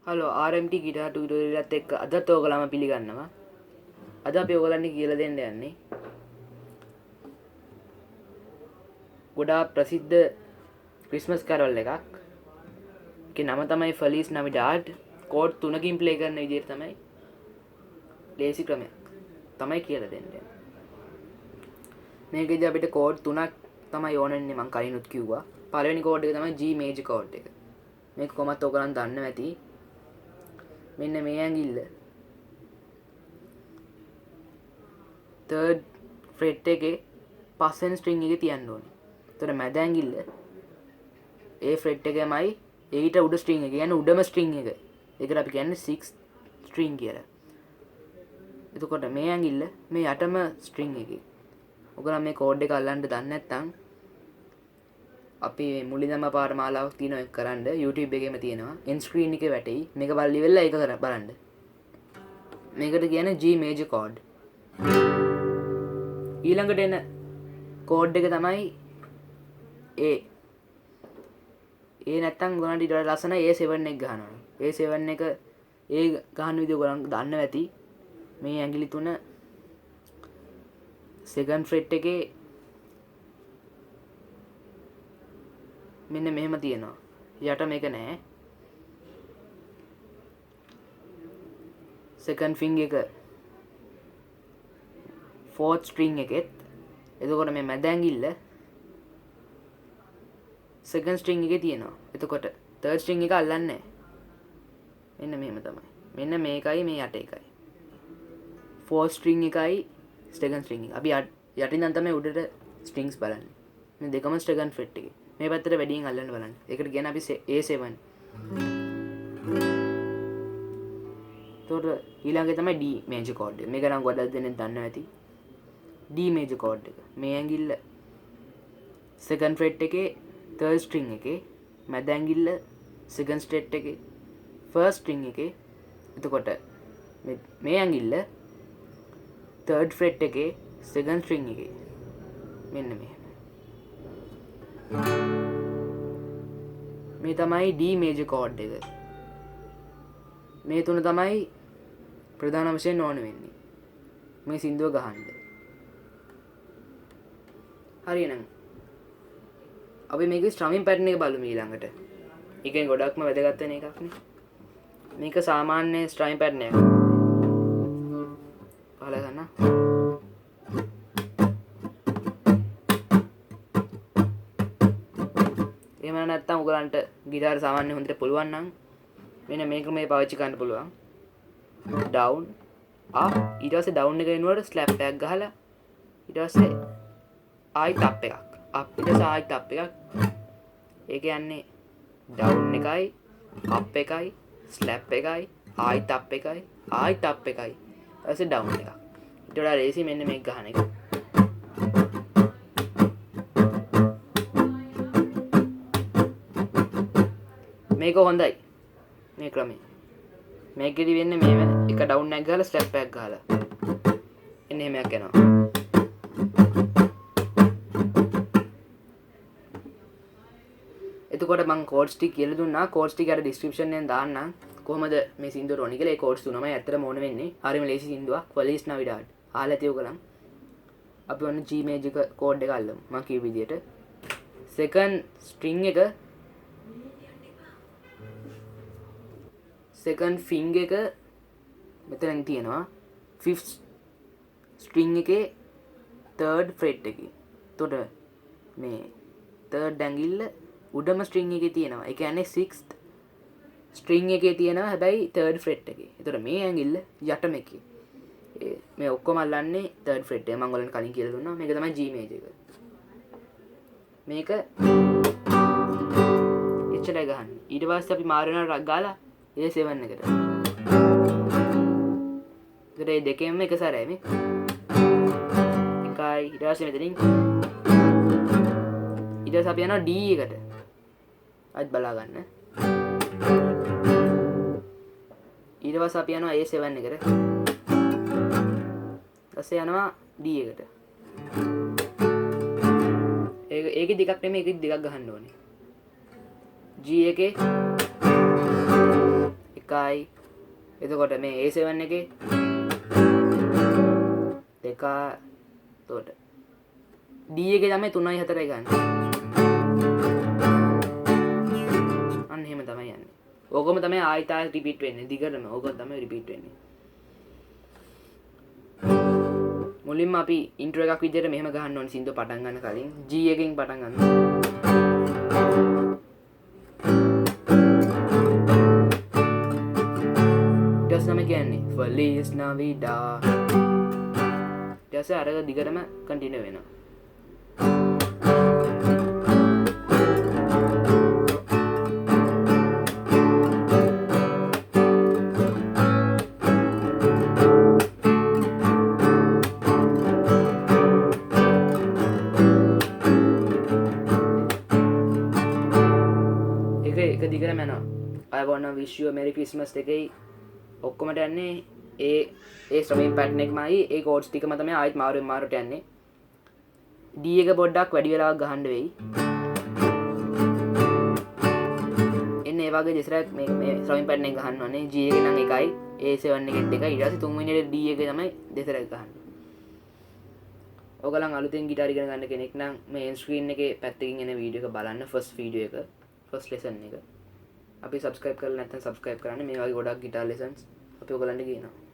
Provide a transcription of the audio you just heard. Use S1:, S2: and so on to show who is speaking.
S1: Hello RMT guitar tutorial එකත් එක්ක අදත් ඔයගලම පිළිගන්නවා. අද අපි ඔයගලන්ට කියලා දෙන්න යන්නේ ගොඩාක් ප්‍රසිද්ධ ක්‍රිස්මස් කැරොල් එකක්. ඒකේ නම තමයි ෆෙලිස් නවිඩාඩ්. කෝඩ් 3කින් ප්ලේ කරන විදිහට තමයි ලේසි ක්‍රමයක් තමයි කියලා දෙන්නේ. මේකෙදි අපිට කෝඩ් 3ක් තමයි ඕන වෙන්නේ. මම කලිනුත් කිව්වා. පළවෙනි කෝඩ් එක තමයි G මේජර් කෝඩ් එක. මේක කොහොමද ඔයගලන් දන්නව ඇති. මෙන්න මේ ඇඟිල්ල third fret එකේ පස්වෙනි string එකේ තියන්න ඕනේ. එතකොට මැද ඇඟිල්ල ඒ fret එකමයි ඊට උඩ string එක. කියන්නේ උඩම string එක. ඒකට අපි කියන්නේ 6th string කියලා. එතකොට මේ ඇඟිල්ල මේ යටම string එකේ. ඔයගොල්ලෝ මේ කෝඩ් එක අල්ලන්න දන්නේ නැත්නම් අපි මුලින්ම පාඨමාලාවක් තියෙනවා ඒක කරන්න YouTube එකේම තියෙනවා. end screen එකේ වැටෙයි. මේක බලලි වෙලා ඒක බලන්න. මේකට කියන්නේ G major chord. ඊළඟට එන කෝඩ් එක තමයි A. A නැත්තම් ඔයගොල්ලන්ට ඊට වඩා ලස්සන A7 එක ගහනවා. A7 එක A ගහන විදිහ ඔයගොල්ලන් දන්නවා ඇති. මේ ඇඟිලි තුන second fret එකේ මෙන්න මෙහෙම තියෙනවා. යට මේක නෑ. second finger එක fourth string එකෙත්. එතකොට මේ මැද ඇඟිල්ල second string එකේ තියෙනවා. එතකොට third string එක අල්ලන්නේ නෑ. මෙන්න මෙහෙම තමයි. මෙන්න මේකයි මේ යට එකයි. fourth string එකයි second string එක. අපි යටින් නම් තමයි උඩට strings බලන්නේ. මේ දෙකම second fret එකේ. මේ පැත්තට වැඩියෙන් අල්ලන්න බලන්න. ඒකට කියන්නේ අපි A7. එතකොට ඊළඟේ තමයි D major chord එක. මේක නම් ගොඩක් දෙනෙක් දන්නවා ඇති. D major chord එක. මේ ඇඟිල්ල second fret එකේ third string එකේ, මැද ඇඟිල්ල second fret එකේ first string එකේ. එතකොට මේ ඇඟිල්ල third fret එකේ second string එකේ. මෙන්න මේ. මේ තමයි D major chord එක. මේ තුන තමයි ප්‍රධාන වශයෙන් ඕන වෙන්නේ මේ සින්දුව ගහන්න. හරියනම් අපි මේකේ ස්ට්‍රමින් පැටර්න් එක බලමු ඊළඟට. ඒකෙන් ගොඩක්ම වැදගත් වෙන එකක් නේ. මේක සාමාන්‍ය ස්ට්‍රමින් පැටර්න් එකක්. පහල ගන්න. එහෙම නැත්නම් ඔයගලන්ට ගිටාර සාමාන්‍ය හොඳට පුළුවන් නම් මෙන්න මේක මේ පාවිච්චි කරන්න පුළුවන්. down up ඊට පස්සේ down එක වෙනුවට slap එකක් ගහලා ඊට පස්සේ ආයිත් up එකක්. up ඊට පස්සේ ආයිත් up එකක්. ඒ කියන්නේ down එකයි up එකයි slap එකයි ආයිත් up එකයි ආයිත් up එකයි ඊට පස්සේ down එකක්. ඊට වඩා ලේසි මෙන්න මේක ගහන එක. මේක හොඳයි. මේ ක්‍රමය. මේකෙදි වෙන්නේ මේ වෙන එක ඩවුන් එකක් ගහලා ස්ටෙප් එකක් ගහලා. එන්න එහෙමයක් යනවා. එතකොට මම කෝඩ්ස් ටික කියලා දුන්නා. කෝඩ්ස් ටික අර ඩිස්ක්‍රිප්ෂන් එකෙන් දාන්නම්. කොහමද මේ සින්දුවට ඕනි කියලා. ඒ කෝඩ්ස් තුනමයි ඇත්තටම ඕන වෙන්නේ. හරිම ලේසි සින්දුවක්. ෆෙලිස් නවිඩාඩ්. අහලා ඇති ඔයගලන්. අපි ඔන්න G major කෝඩ් එක අල්ලමු. මම කියපු විදියට. second string එක second finger එක මෙතන තියෙනවා. fifth string එකේ third fret එකේ. එතකොට මේ third ඇඟිල්ල උඩම string එකේ තියෙනවා. ඒ කියන්නේ 6th string එකේ තියෙනවා හැබැයි third fret එකේ. එතකොට මේ ඇඟිල්ල යටම එකේ. මේ ඔක්කොම අල්ලන්නේ third fret එක. මම ඔයාලට කලින් කියලා දුන්නා. මේක තමයි G major එක. මේක එච්චරයි ගහන්නේ. ඊට පස්සේ අපි මාරු වෙනවා රක් ගාලා A7 එකට. ඒකට මේ දෙකෙන්ම එක සැරයි මේ. එකයි ඊට පස්සේ මෙතනින් ඊට පස්සේ අපි යනවා D එකට. අත් බලා ගන්න. ඊට පස්සේ අපි යනවා A7 එකට. ඊපස්සේ යනවා D එකට. ඒකේ දෙකක් නෙමෙයි ඒකේ දෙකක් ගහන්න ඕනේ. G එකේ එකයි එතකොට මේ A7 එකේ දෙක එතකොට D එකේ තමයි 3යි 4යි ගන්න. අන්න එහෙම තමයි යන්නේ. ඕකම තමයි ආයෙත් රිපීට් වෙන්නේ. දිගටම ඕකම තමයි රිපීට් වෙන්නේ. මුලින්ම අපි ඉන්ට්‍රෝ එකක් විදිහට මෙහෙම ගහන්න ඕනේ සින්දුව පටන් ගන්න කලින් G එකෙන් පටන් ගන්න. ඊට පස්සේ කියන්නේ Feliz Navidad. ඊට පස්සේ අර දිගටම කන්ටිනියු වෙනවා. එක දිගටම යනවා. I wanna wish you a merry Christmas එකයි ඔක්කොමට යන්නේ ඒ ස්ට්‍රමින් පැටර්න් එකමයි ඒ කෝඩ්ස් ටිකම තමයි ආයෙත් මාරුවට යන්නේ. D එක පොඩ්ඩක් වැඩි වෙලාවක් ගහන්න වෙයි. එන්න ඒ වගේ දෙසරක් මේ ස්ට්‍රමින් පැටර්න් එක ගහන්න ඕනේ. G එක නම් එකයි A7 එකෙත් එකයි. ඊට පස්සේ තුන්වෙනියට D එක තමයි දෙසරක් ගහන්න. ඔයගලන් අලුතෙන් ගිටාර ඉගෙන ගන්න කෙනෙක් නම් මේ ස්ක්‍රීන් එකේ පැත්තකින් එන වීඩියෝ එක බලන්න ෆස්ට් වීඩියෝ එක. ෆස්ට් ලෙසන් එක අපි සබස්ක්‍රයිබ් කරලා නැත්නම් සබස්ක්‍රයිබ් කරන්න. මේ වගේ ගොඩක් ගිටාර් ලෙසන්ස් අපි ඔයගලන්ට කියනවා.